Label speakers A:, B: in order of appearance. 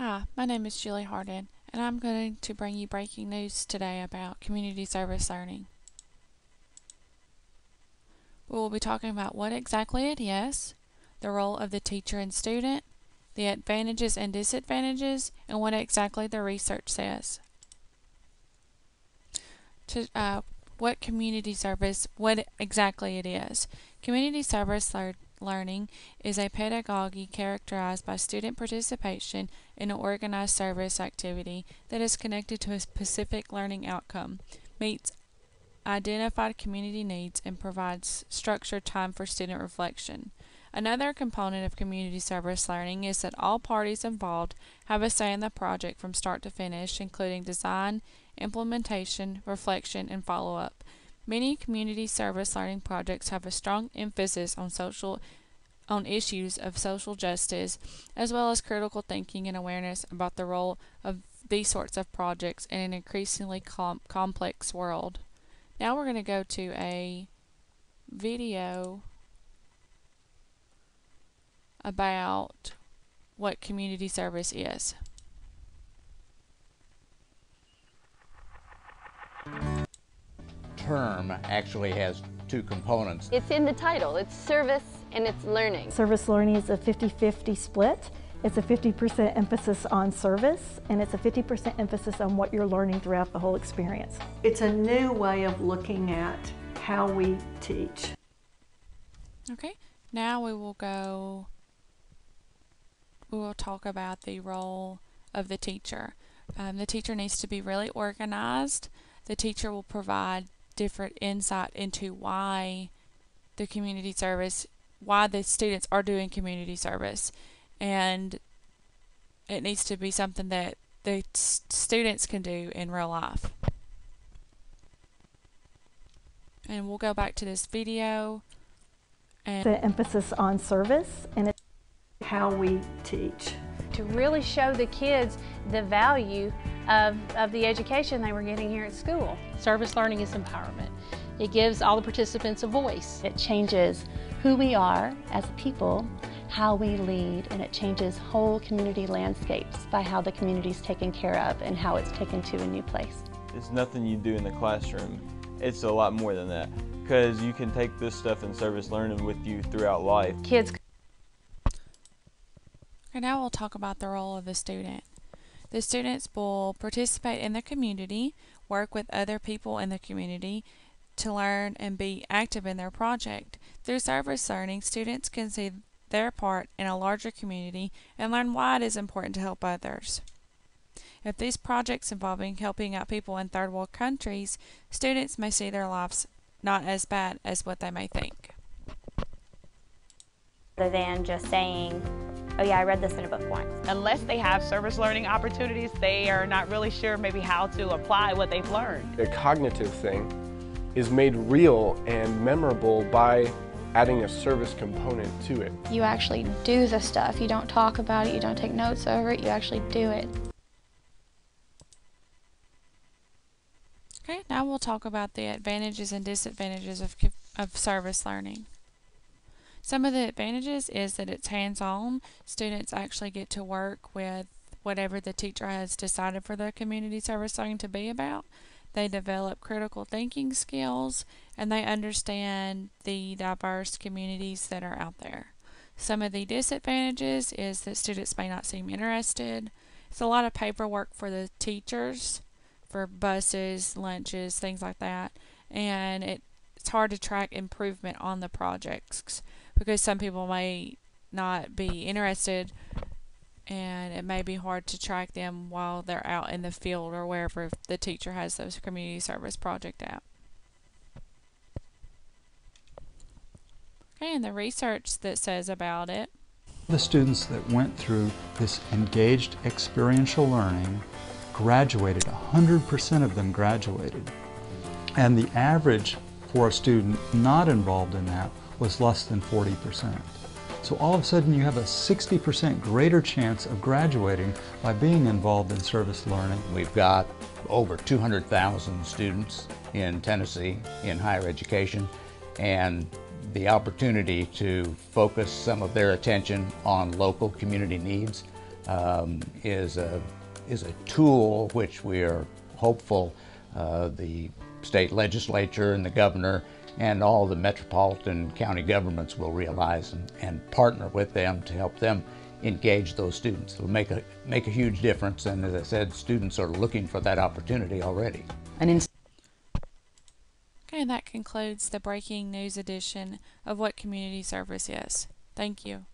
A: Hi, my name is Julie Hardin, and I'm going to bring you breaking news today about community service learning. We will be talking about what exactly it is, the role of the teacher and student, the advantages and disadvantages, and what exactly the research says. What exactly it is. Community service learning is a pedagogy characterized by student participation in an organized service activity that is connected to a specific learning outcome, meets identified community needs, and provides structured time for student reflection. Another component of community service learning is that all parties involved have a say in the project from start to finish, including design, implementation, reflection, and follow-up. Many community service learning projects have a strong emphasis on issues of social justice, as well as critical thinking and awareness about the role of these sorts of projects in an increasingly complex world. Now we're going to go to a video about what community service is.
B: Term actually has two components.
C: It's in the title. It's service and it's learning.
D: Service learning is a 50-50 split. It's a 50% emphasis on service, and it's a 50% emphasis on what you're learning throughout the whole experience.
E: It's a new way of looking at how we teach.
A: Okay, now we will talk about the role of the teacher. The teacher needs to be really organized. The teacher will provide different insight into why the students are doing community service. And it needs to be something that the students can do in real life. And we'll go back to this video. And
D: the emphasis on service and it's
E: how we teach.
F: To really show the kids the value of the education they were getting here at school.
G: Service learning is empowerment. It gives all the participants a voice.
H: It changes who we are as people, how we lead, and it changes whole community landscapes by how the community is taken care of and how it's taken to a new place.
I: It's nothing you do in the classroom. It's a lot more than that, because you can take this stuff in service learning with you throughout life.
F: Kids.
A: Okay, now we'll talk about the role of the student. The students will participate in the community, work with other people in the community to learn and be active in their project. Through service learning, students can see their part in a larger community and learn why it is important to help others. If these projects involving helping out people in third world countries, students may see their lives not as bad as what they may think.
J: Rather than just saying, oh yeah, I read this in a book once.
K: Unless they have service learning opportunities, they are not really sure maybe how to apply what they've learned.
L: The cognitive thing is made real and memorable by adding a service component to it.
M: You actually do the stuff. You don't talk about it, you don't take notes over it, you actually do it.
A: Okay, now we'll talk about the advantages and disadvantages of service learning. Some of the advantages is that it's hands-on. Students actually get to work with whatever the teacher has decided for their community service learning to be about. They develop critical thinking skills, and they understand the diverse communities that are out there. Some of the disadvantages is that students may not seem interested. It's a lot of paperwork for the teachers, for buses, lunches, things like that, and it's hard to track improvement on the projects because some people may not be interested, and it may be hard to track them while they're out in the field or wherever the teacher has those community service project at. Okay, and the research that says about it.
N: The students that went through this engaged experiential learning graduated. 100% of them graduated. And the average for a student not involved in that was less than 40%. So all of a sudden you have a 60% greater chance of graduating by being involved in service learning.
B: We've got over 200,000 students in Tennessee in higher education, and the opportunity to focus some of their attention on local community needs is a tool which we are hopeful the state legislature and the governor and all the metropolitan county governments will realize and partner with them to help them engage those students. It'll make a huge difference, and as I said, students are looking for that opportunity already.
A: Okay, and that concludes the breaking news edition of What Community Service Is. Thank you.